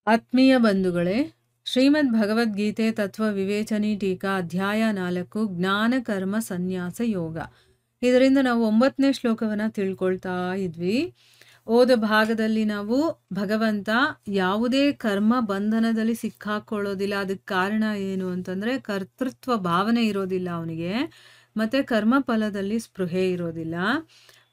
ಆತ್ಮೀಯ ಬಂಧುಗಳೇ, ಶ್ರೀಮದ್ ಭಗವದ್ಗೀತೆ ತತ್ವ ವಿವೇಚನಿ ಟೀಕಾ ಅಧ್ಯಾಯ 4 ಜ್ಞಾನ ಕರ್ಮ ಸನ್ಯಾಸ ಯೋಗ. ಇದರಿಂದ ನಾವು 9ನೇ ಶ್ಲೋಕವನ್ನು ತಿಳ್ಕೊಳ್ತಾ ಇದ್ವಿ. ಓದ ಭಾಗದಲ್ಲಿ ನಾವು ಭಗವಂತ ಯಾವುದೇ ಕರ್ಮ ಬಂಧನದಲ್ಲಿ ಸಿಕ್ಕಾಕೊಳ್ಳೋದಿಲ್ಲ. ಅದಕ್ಕೆ ಕಾರಣ ಏನು ಅಂತಂದರೆ ಕರ್ತೃತ್ವ ಭಾವನೆ ಇರೋದಿಲ್ಲ ಅವನಿಗೆ, ಮತ್ತು ಕರ್ಮ ಫಲದಲ್ಲಿ ಸ್ಪೃಹೆ ಇರೋದಿಲ್ಲ.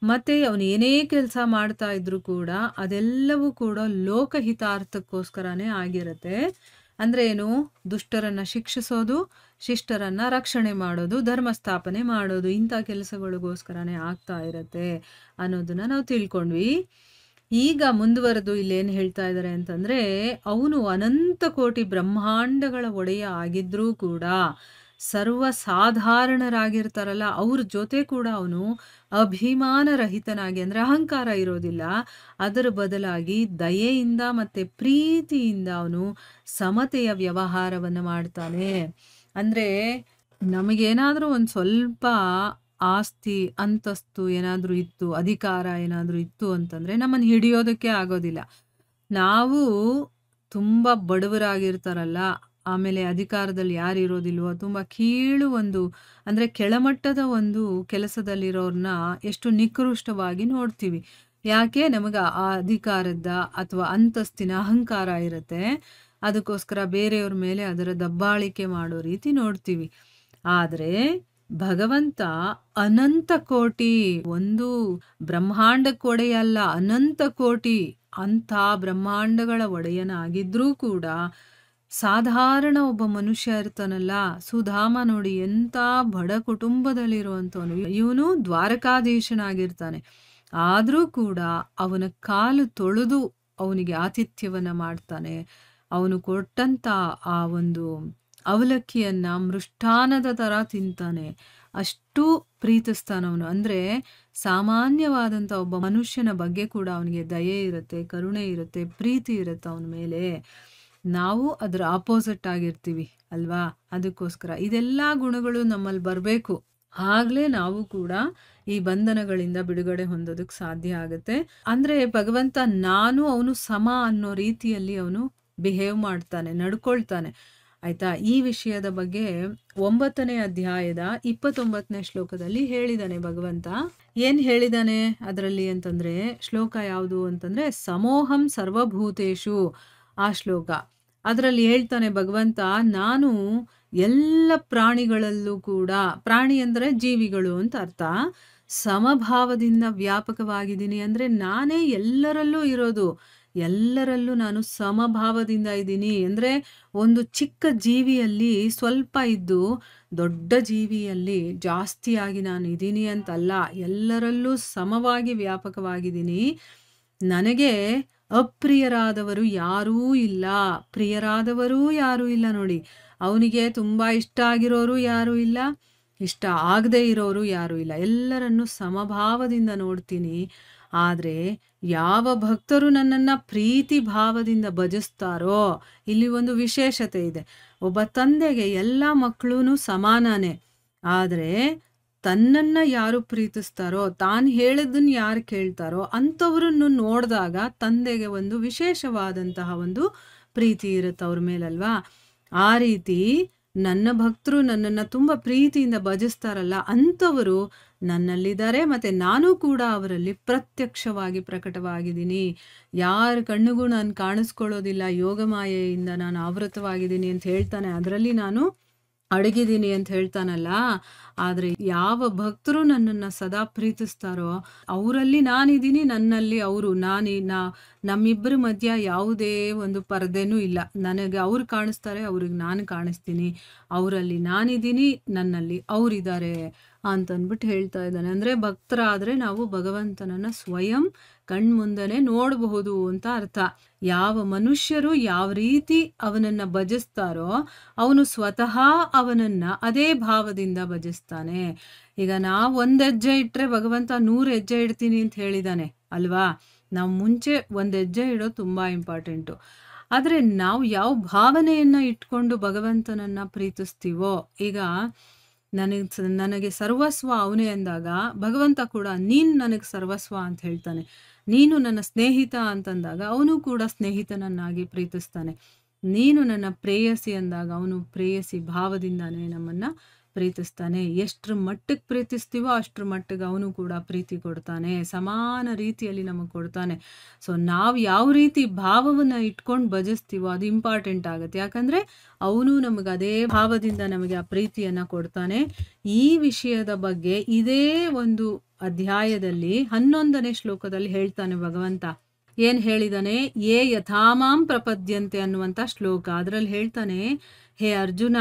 ಮತ್ತು ಅವನು ಏನೇ ಕೆಲಸ ಮಾಡ್ತಾ ಇದ್ರೂ ಕೂಡ ಅದೆಲ್ಲವೂ ಕೂಡ ಲೋಕಹಿತಾರ್ಥಕ್ಕೋಸ್ಕರನೇ ಆಗಿರುತ್ತೆ. ಅಂದರೆ ಏನು? ದುಷ್ಟರನ್ನು ಶಿಕ್ಷಿಸೋದು, ಶಿಷ್ಟರನ್ನು ರಕ್ಷಣೆ ಮಾಡೋದು, ಧರ್ಮ ಸ್ಥಾಪನೆ ಮಾಡೋದು, ಇಂಥ ಕೆಲಸಗಳಿಗೋಸ್ಕರನೇ ಆಗ್ತಾ ಇರುತ್ತೆ ಅನ್ನೋದನ್ನು ನಾವು ತಿಳ್ಕೊಂಡ್ವಿ. ಈಗ ಮುಂದುವರೆದು ಇಲ್ಲೇನು ಹೇಳ್ತಾ ಇದ್ದಾರೆ ಅಂತಂದರೆ, ಅವನು ಅನಂತ ಕೋಟಿ ಬ್ರಹ್ಮಾಂಡಗಳ ಒಡೆಯ ಆಗಿದ್ರೂ ಕೂಡ ಸರ್ವಸಾಧಾರಣರಾಗಿರ್ತಾರಲ್ಲ ಅವ್ರ ಜೊತೆ ಕೂಡ ಅವನು ಅಭಿಮಾನರಹಿತನಾಗಿ, ಅಂದರೆ ಅಹಂಕಾರ ಇರೋದಿಲ್ಲ, ಅದರ ಬದಲಾಗಿ ದಯೆಯಿಂದ ಮತ್ತು ಪ್ರೀತಿಯಿಂದ ಅವನು ಸಮತೆಯ ವ್ಯವಹಾರವನ್ನು ಮಾಡ್ತಾನೆ. ಅಂದರೆ ನಮಗೇನಾದರೂ ಒಂದು ಸ್ವಲ್ಪ ಆಸ್ತಿ ಅಂತಸ್ತು ಏನಾದರೂ ಇತ್ತು, ಅಧಿಕಾರ ಏನಾದರೂ ಇತ್ತು ಅಂತಂದರೆ ನಮ್ಮನ್ನು ಹಿಡಿಯೋದಕ್ಕೆ ಆಗೋದಿಲ್ಲ. ನಾವು ತುಂಬ ಬಡವರಾಗಿರ್ತಾರಲ್ಲ, ಆಮೇಲೆ ಅಧಿಕಾರದಲ್ಲಿ ಯಾರು ಇರೋದಿಲ್ವೋ, ತುಂಬ ಕೀಳು ಅಂದರೆ ಕೆಳಮಟ್ಟದ ಕೆಲಸದಲ್ಲಿರೋರನ್ನ ಎಷ್ಟು ನಿಕೃಷ್ಟವಾಗಿ ನೋಡ್ತೀವಿ. ಯಾಕೆ? ನಮಗೆ ಆ ಅಧಿಕಾರದ ಅಥವಾ ಅಂತಸ್ತಿನ ಅಹಂಕಾರ ಇರುತ್ತೆ. ಅದಕ್ಕೋಸ್ಕರ ಬೇರೆಯವ್ರ ಮೇಲೆ ಅದರ ದಬ್ಬಾಳಿಕೆ ಮಾಡೋ ರೀತಿ ನೋಡ್ತೀವಿ. ಆದರೆ ಭಗವಂತ ಅನಂತ ಕೋಟಿ, ಒಂದು ಬ್ರಹ್ಮಾಂಡಕ್ಕೆ ಒಡೆಯಲ್ಲ, ಅನಂತ ಕೋಟಿ ಅಂಥ ಬ್ರಹ್ಮಾಂಡಗಳ ಒಡೆಯನಾಗಿದ್ರೂ ಕೂಡ ಸಾಧಾರಣ ಒಬ್ಬ ಮನುಷ್ಯ ಇರ್ತಾನಲ್ಲ, ಸುಧಾಮ ನೋಡಿ ಎಂಥ ಬಡ ಕುಟುಂಬದಲ್ಲಿರುವಂಥವನು, ಇವನು ದ್ವಾರಕಾಧೀಶನಾಗಿರ್ತಾನೆ. ಆದರೂ ಕೂಡ ಅವನ ಕಾಲು ತೊಳೆದು ಅವನಿಗೆ ಆತಿಥ್ಯವನ್ನು ಮಾಡ್ತಾನೆ. ಅವನು ಕೊಟ್ಟಂಥ ಆ ಅವಲಕ್ಕಿಯನ್ನು ಮೃಷ್ಟಾನದ ಥರ ತಿಂತಾನೆ. ಅಷ್ಟು ಪ್ರೀತಿಸ್ತಾನವನು. ಅಂದರೆ ಸಾಮಾನ್ಯವಾದಂಥ ಒಬ್ಬ ಮನುಷ್ಯನ ಬಗ್ಗೆ ಕೂಡ ಅವನಿಗೆ ದಯೆ ಇರುತ್ತೆ, ಕರುಣೆ ಇರುತ್ತೆ, ಪ್ರೀತಿ ಇರುತ್ತೆ ಅವನ ಮೇಲೆ. ನಾವು ಅದರ ಆಪೋಸಿಟ್ ಆಗಿರ್ತೀವಿ ಅಲ್ವಾ? ಅದಕ್ಕೋಸ್ಕರ ಇದೆಲ್ಲ ಗುಣಗಳು ನಮ್ಮಲ್ಲಿ ಬರಬೇಕು. ಆಗಲೇ ನಾವು ಕೂಡ ಈ ಬಂಧನಗಳಿಂದ ಬಿಡುಗಡೆ ಹೊಂದೋದಕ್ಕೆ ಸಾಧ್ಯ ಆಗುತ್ತೆ. ಅಂದರೆ ಭಗವಂತ ಅವನು ಸಮ ಅನ್ನೋ ರೀತಿಯಲ್ಲಿ ಅವನು ಬಿಹೇವ್ ಮಾಡ್ತಾನೆ, ನಡ್ಕೊಳ್ತಾನೆ. ಆಯಿತಾ? ಈ ವಿಷಯದ ಬಗ್ಗೆ 9ನೇ ಅಧ್ಯಾಯದ 29ನೇ ಶ್ಲೋಕದಲ್ಲಿ ಹೇಳಿದ್ದಾನೆ ಭಗವಂತ. ಏನು ಹೇಳಿದ್ದಾನೆ ಅದರಲ್ಲಿ ಅಂತಂದರೆ, ಶ್ಲೋಕ ಯಾವುದು ಅಂತಂದರೆ ಸಮೋಹಂ ಸರ್ವಭೂತೇಷು ಆ ಶ್ಲೋಕ. ಅದರಲ್ಲಿ ಹೇಳ್ತಾನೆ ಭಗವಂತ, ನಾನು ಎಲ್ಲ ಪ್ರಾಣಿಗಳಲ್ಲೂ ಕೂಡ, ಪ್ರಾಣಿ ಅಂದರೆ ಜೀವಿಗಳು ಅಂತ ಅರ್ಥ, ಸಮಭಾವದಿಂದ ವ್ಯಾಪಕವಾಗಿದ್ದೀನಿ. ಅಂದರೆ ನಾನೇ ಎಲ್ಲರಲ್ಲೂ ಇರೋದು, ಎಲ್ಲರಲ್ಲೂ ನಾನು ಸಮಭಾವದಿಂದ ಇದ್ದೀನಿ. ಅಂದರೆ ಒಂದು ಚಿಕ್ಕ ಜೀವಿಯಲ್ಲಿ ಸ್ವಲ್ಪ ಇದ್ದು ದೊಡ್ಡ ಜೀವಿಯಲ್ಲಿ ಜಾಸ್ತಿಯಾಗಿ ನಾನು ಇದ್ದೀನಿ ಅಂತಲ್ಲ, ಎಲ್ಲರಲ್ಲೂ ಸಮವಾಗಿ ವ್ಯಾಪಕವಾಗಿದ್ದೀನಿ. ನನಗೆ ಅಪ್ರಿಯರಾದವರು ಯಾರೂ ಇಲ್ಲ, ಪ್ರಿಯರಾದವರೂ ಯಾರೂ ಇಲ್ಲ. ನೋಡಿ, ಅವನಿಗೆ ತುಂಬ ಇಷ್ಟ ಆಗಿರೋರು ಯಾರೂ ಇಲ್ಲ, ಇಷ್ಟ ಆಗದೆ ಇರೋರು ಯಾರೂ ಇಲ್ಲ, ಎಲ್ಲರನ್ನೂ ಸಮಭಾವದಿಂದ ನೋಡ್ತೀನಿ. ಆದರೆ ಯಾವ ಭಕ್ತರು ನನ್ನನ್ನು ಪ್ರೀತಿ ಭಾವದಿಂದ ಭಜಿಸ್ತಾರೋ, ಇಲ್ಲಿ ಒಂದು ವಿಶೇಷತೆ ಇದೆ. ಒಬ್ಬ ತಂದೆಗೆ ಎಲ್ಲ ಮಕ್ಕಳೂ ಸಮಾನನೇ, ಆದರೆ ತನ್ನನ್ನು ಯಾರು ಪ್ರೀತಿಸ್ತಾರೋ, ತಾನು ಹೇಳಿದ್ದನ್ನು ಯಾರು ಕೇಳ್ತಾರೋ ಅಂಥವ್ರನ್ನು ನೋಡಿದಾಗ ತಂದೆಗೆ ಒಂದು ವಿಶೇಷವಾದಂತಹ ಪ್ರೀತಿ ಇರುತ್ತೆ ಅವ್ರ ಮೇಲಲ್ವಾ? ಆ ರೀತಿ ನನ್ನ ಭಕ್ತರು ನನ್ನನ್ನು ತುಂಬ ಪ್ರೀತಿಯಿಂದ ಭಜಿಸ್ತಾರಲ್ಲ, ಅಂಥವರು ನನ್ನಲ್ಲಿದ್ದಾರೆ. ಮತ್ತು ನಾನು ಕೂಡ ಅವರಲ್ಲಿ ಪ್ರತ್ಯಕ್ಷವಾಗಿ ಪ್ರಕಟವಾಗಿದ್ದೀನಿ. ಯಾರ ಕಣ್ಣಿಗೂ ನಾನು ಕಾಣಿಸ್ಕೊಳ್ಳೋದಿಲ್ಲ, ಯೋಗಮಾಯೆಯಿಂದ ನಾನು ಆವೃತವಾಗಿದ್ದೀನಿ ಅಂತ ಹೇಳ್ತಾನೆ. ಅದರಲ್ಲಿ ನಾನು ಅಡಗಿದ್ದೀನಿ ಅಂತ ಹೇಳ್ತಾನಲ್ಲ. ಆದರೆ ಯಾವ ಭಕ್ತರು ನನ್ನನ್ನು ಸದಾ ಪ್ರೀತಿಸ್ತಾರೋ ಅವರಲ್ಲಿ ನಾನಿದ್ದೀನಿ, ನನ್ನಲ್ಲಿ ಅವರು. ನಮ್ಮಿಬ್ಬರ ಮಧ್ಯ ಯಾವುದೇ ಪರದೆನೂ ಇಲ್ಲ. ನನಗೆ ಅವ್ರು ಕಾಣಿಸ್ತಾರೆ, ಅವ್ರಿಗೆ ನಾನು ಕಾಣಿಸ್ತೀನಿ. ಅವರಲ್ಲಿ ನಾನಿದ್ದೀನಿ, ನನ್ನಲ್ಲಿ ಅವರಿದ್ದಾರೆ ಅಂತಂದ್ಬಿಟ್ಟು ಹೇಳ್ತಾ ಇದ್ದಾನೆ. ಅಂದರೆ ಭಕ್ತರಾದರೆ ನಾವು ಭಗವಂತನನ್ನು ಸ್ವಯಂ ಕಣ್ಮುಂದನೆ ನೋಡಬಹುದು ಅಂತ ಅರ್ಥ. ಯಾವ ಮನುಷ್ಯರು ಯಾವ ರೀತಿ ಅವನನ್ನು ಭಜಿಸ್ತಾರೋ ಅವನು ಸ್ವತಃ ಅವನನ್ನು ಅದೇ ಭಾವದಿಂದ ಭಜಿಸ್ತಾನೆ. ಈಗ ನಾವು 1 ಹೆಜ್ಜೆ ಇಟ್ಟರೆ ಭಗವಂತ 100 ಹೆಜ್ಜೆ ಇಡ್ತೀನಿ ಅಂತ ಹೇಳಿದ್ದಾನೆ ಅಲ್ವಾ? ನಾವು ಮುಂಚೆ 1 ಹೆಜ್ಜೆ ಇಡೋದು ತುಂಬ ಇಂಪಾರ್ಟೆಂಟು. ಆದರೆ ನಾವು ಯಾವ ಭಾವನೆಯನ್ನು ಇಟ್ಕೊಂಡು ಭಗವಂತನನ್ನು ಪ್ರೀತಿಸ್ತೀವೋ, ಈಗ ನನಗೆ ಸರ್ವಸ್ವ ಅವನೇ ಅಂದಾಗ ಭಗವಂತ ಕೂಡ ನೀನು ನನಗೆ ಸರ್ವಸ್ವ ಅಂತ ಹೇಳ್ತಾನೆ. ನೀನು ನನ್ನ ಸ್ನೇಹಿತ ಅಂತಂದಾಗ ಅವನು ಕೂಡ ಸ್ನೇಹಿತನನ್ನಾಗಿ ಪ್ರೀತಿಸ್ತಾನೆ. ನೀನು ನನ್ನ ಪ್ರೇಯಸಿ ಅಂದಾಗ ಅವನು ಪ್ರೇಯಸಿ ಭಾವದಿಂದಾನೇ ನಮ್ಮನ್ನ ಪ್ರೀತಿಸ್ತಾನೆ. ಎಷ್ಟ್ರ ಮಟ್ಟಕ್ಕೆ ಪ್ರೀತಿಸ್ತೀವೋ ಅಷ್ಟ್ರ ಮಟ್ಟಿಗೆ ಅವನು ಕೂಡ ಪ್ರೀತಿ ಕೊಡ್ತಾನೆ. ಸಮಾನ ರೀತಿಯಲ್ಲಿ ನಮಗೆ ಕೊಡ್ತಾನೆ. ಸೊ ನಾವು ಯಾವ ರೀತಿ ಭಾವವನ್ನ ಇಟ್ಕೊಂಡು ಭಜಿಸ್ತೀವೋ ಅದು ಇಂಪಾರ್ಟೆಂಟ್ ಆಗುತ್ತೆ. ಯಾಕಂದ್ರೆ ಅವನು ನಮಗೆ ಅದೇ ಭಾವದಿಂದ ನಮಗೆ ಆ ಪ್ರೀತಿಯನ್ನ ಕೊಡ್ತಾನೆ. ಈ ವಿಷಯದ ಬಗ್ಗೆ ಇದೇ ಒಂದು ಅಧ್ಯಾಯದಲ್ಲಿ 11ನೇ ಶ್ಲೋಕದಲ್ಲಿ ಹೇಳ್ತಾನೆ ಭಗವಂತ. ಏನ್ ಹೇಳಿದಾನೆ? ಯೇ ಯಥಾಮಾಂ ಪ್ರಪದ್ಯಂತೆ ಅನ್ನುವಂಥ ಶ್ಲೋಕ. ಅದರಲ್ಲಿ ಹೇಳ್ತಾನೆ, ಹೇ ಅರ್ಜುನ,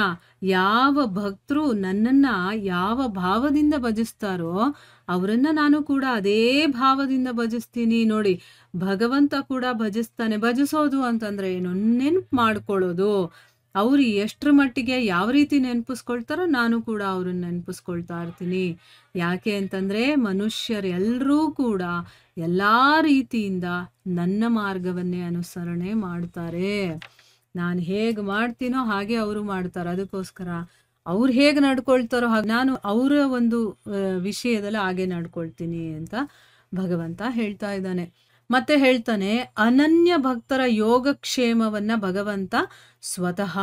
ಯಾವ ಭಕ್ತರು ನನ್ನನ್ನ ಯಾವ ಭಾವದಿಂದ ಭಜಿಸ್ತಾರೋ ಅವರನ್ನ ನಾನು ಕೂಡ ಅದೇ ಭಾವದಿಂದ ಭಜಿಸ್ತೀನಿ. ನೋಡಿ, ಭಗವಂತ ಕೂಡ ಭಜಿಸ್ತಾನೆ. ಭಜಿಸೋದು ಅಂತಂದ್ರೆ ಏನು? ನೆನ್ಪು ಮಾಡ್ಕೊಳ್ಳೋದು. ಅವ್ರು ಎಷ್ಟ್ರ ಮಟ್ಟಿಗೆ ಯಾವ ರೀತಿ ನೆನಪಿಸ್ಕೊಳ್ತಾರೋ ನಾನು ಕೂಡ ಅವ್ರನ್ನ ನೆನಪಿಸ್ಕೊಳ್ತಾ ಇರ್ತೀನಿ. ಯಾಕೆ ಅಂತಂದ್ರೆ ಮನುಷ್ಯರೆಲ್ಲರೂ ಕೂಡ ಎಲ್ಲಾ ರೀತಿಯಿಂದ ನನ್ನ ಮಾರ್ಗವನ್ನೇ ಅನುಸರಣೆ ಮಾಡ್ತಾರೆ. ನಾನು ಹೇಗೆ ಮಾಡ್ತೀನೋ ಹಾಗೆ ಅವರು ಮಾಡ್ತಾರೆ. ಅದಕ್ಕೋಸ್ಕರ ಅವ್ರು ಹೇಗೆ ನಡ್ಕೊಳ್ತಾರೋ ಹಾಗೆ ನಾನು ಅವರ ಒಂದು ವಿಷಯದಲ್ಲಿ ಹಾಗೆ ನಡ್ಕೊಳ್ತೀನಿ ಅಂತ ಭಗವಂತ ಹೇಳ್ತಾ ಇದ್ದಾನೆ. ಮತ್ತೆ ಹೇಳ್ತಾನೆ, ಅನನ್ಯ ಭಕ್ತರ ಯೋಗಕ್ಷೇಮವನ್ನ ಭಗವಂತ ಸ್ವತಃ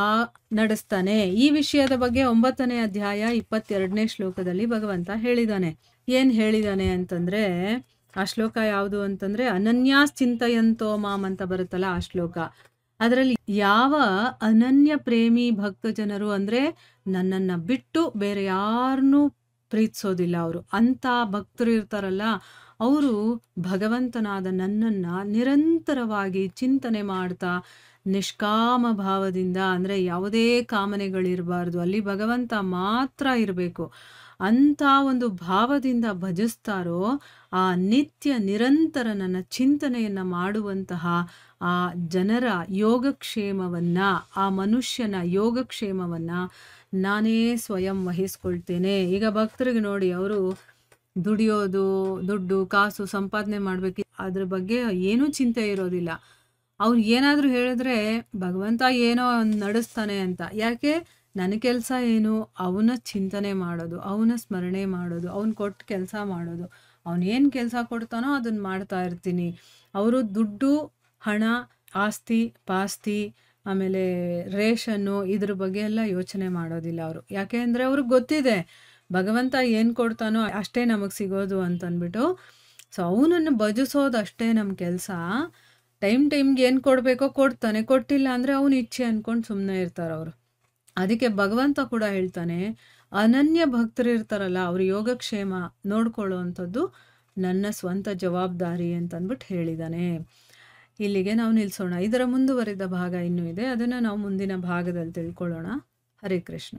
ನಡೆಸ್ತಾನೆ. ಈ ವಿಷಯದ ಬಗ್ಗೆ 9ನೇ ಅಧ್ಯಾಯ 22ನೇ ಶ್ಲೋಕದಲ್ಲಿ ಭಗವಂತ ಹೇಳಿದಾನೆ. ಏನ್ ಹೇಳಿದಾನೆ ಅಂತಂದ್ರೆ, ಆ ಶ್ಲೋಕ ಯಾವುದು ಅಂತಂದ್ರೆ ಅನನ್ಯಾಶ್ಚಿಂತಯಂತೋ ಮಾಂ ಅಂತ ಬರುತ್ತಲ್ಲ ಆ ಶ್ಲೋಕ. ಅದರಲ್ಲಿ ಯಾವ ಅನನ್ಯ ಪ್ರೇಮಿ ಭಕ್ತ ಜನರು ಅಂದ್ರೆ ನನ್ನನ್ನ ಬಿಟ್ಟು ಬೇರೆ ಯಾರನ್ನೂ ಪ್ರೀತಿಸೋದಿಲ್ಲ ಅವರು, ಅಂತ ಭಕ್ತರು ಇರ್ತಾರಲ್ಲ, ಅವರು ಭಗವಂತನಾದ ನನ್ನನ್ನ ನಿರಂತರವಾಗಿ ಚಿಂತನೆ ಮಾಡ್ತಾ ನಿಷ್ಕಾಮ ಭಾವದಿಂದ, ಅಂದ್ರೆ ಯಾವುದೇ ಕಾಮನೆಗಳಿರಬಾರ್ದು, ಅಲ್ಲಿ ಭಗವಂತ ಮಾತ್ರ ಇರಬೇಕು, ಅಂತ ಒಂದು ಭಾವದಿಂದ ಭಜಿಸ್ತಾರೋ ಆ ನಿತ್ಯ ನಿರಂತರ ನನ್ನ ಚಿಂತನೆಯನ್ನ ಮಾಡುವಂತಹ ಆ ಜನರ ಯೋಗಕ್ಷೇಮವನ್ನ, ಆ ಮನುಷ್ಯನ ಯೋಗಕ್ಷೇಮವನ್ನ ನಾನೇ ಸ್ವಯಂ ವಹಿಸ್ಕೊಳ್ತೇನೆ. ಈಗ ಭಕ್ತರಿಗೆ ನೋಡಿ, ಅವರು ದುಡಿಯೋದು, ದುಡ್ಡು ಕಾಸು ಸಂಪಾದನೆ ಮಾಡ್ಬೇಕು, ಅದ್ರ ಬಗ್ಗೆ ಏನೂ ಚಿಂತೆ ಇರೋದಿಲ್ಲ. ಅವ್ರು ಏನಾದರೂ ಹೇಳಿದ್ರೆ ಭಗವಂತ ಏನೋ ನಡೆಸ್ತಾನೆ ಅಂತ. ಯಾಕೆ? ನನ್ನ ಕೆಲಸ ಏನು? ಅವನ ಚಿಂತನೆ ಮಾಡೋದು, ಅವನ ಸ್ಮರಣೆ ಮಾಡೋದು, ಅವನು ಕೊಟ್ಟು ಕೆಲಸ ಮಾಡೋದು. ಅವನೇನು ಕೆಲಸ ಕೊಡ್ತಾನೋ ಅದನ್ನು ಮಾಡ್ತಾ ಇರ್ತೀನಿ. ಅವರು ದುಡ್ಡು, ಹಣ, ಆಸ್ತಿ ಪಾಸ್ತಿ, ಆಮೇಲೆ ರೇಷನ್ನು, ಇದ್ರ ಬಗ್ಗೆ ಎಲ್ಲ ಯೋಚನೆ ಮಾಡೋದಿಲ್ಲ ಅವರು. ಯಾಕೆ ಅಂದರೆ ಅವ್ರಿಗೆ ಗೊತ್ತಿದೆ ಭಗವಂತ ಏನು ಕೊಡ್ತಾನೋ ಅಷ್ಟೇ ನಮಗೆ ಸಿಗೋದು ಅಂತಂದ್ಬಿಟ್ಟು. ಸೊ ಅವನನ್ನು ಭಜಿಸೋದು ಅಷ್ಟೇ ನಮ್ಮ ಕೆಲಸ. ಟೈಮ್ಗೆ ಏನು ಕೊಡಬೇಕೋ ಕೊಡ್ತಾನೆ, ಕೊಟ್ಟಿಲ್ಲ ಅಂದರೆ ಅವನು ಇಚ್ಛೆ ಅಂದ್ಕೊಂಡು ಸುಮ್ಮನೆ ಇರ್ತಾರೆ ಅವರು. ಅದಕ್ಕೆ ಭಗವಂತ ಕೂಡ ಹೇಳ್ತಾನೆ, ಅನನ್ಯ ಭಕ್ತರು ಇರ್ತಾರಲ್ಲ ಅವ್ರ ಯೋಗಕ್ಷೇಮ ನೋಡ್ಕೊಳ್ಳೋ ಅಂಥದ್ದು ನನ್ನ ಸ್ವಂತ ಜವಾಬ್ದಾರಿ ಅಂತಂದ್ಬಿಟ್ಟು ಹೇಳಿದ್ದಾನೆ. ಇಲ್ಲಿಗೆ ನಾವು ನಿಲ್ಲಿಸೋಣ. ಇದರ ಮುಂದುವರಿದ ಭಾಗ ಇನ್ನೂ ಇದೆ, ಅದನ್ನು ನಾವು ಮುಂದಿನ ಭಾಗದಲ್ಲಿ ತಿಳ್ಕೊಳ್ಳೋಣ. ಹರೇ ಕೃಷ್ಣ.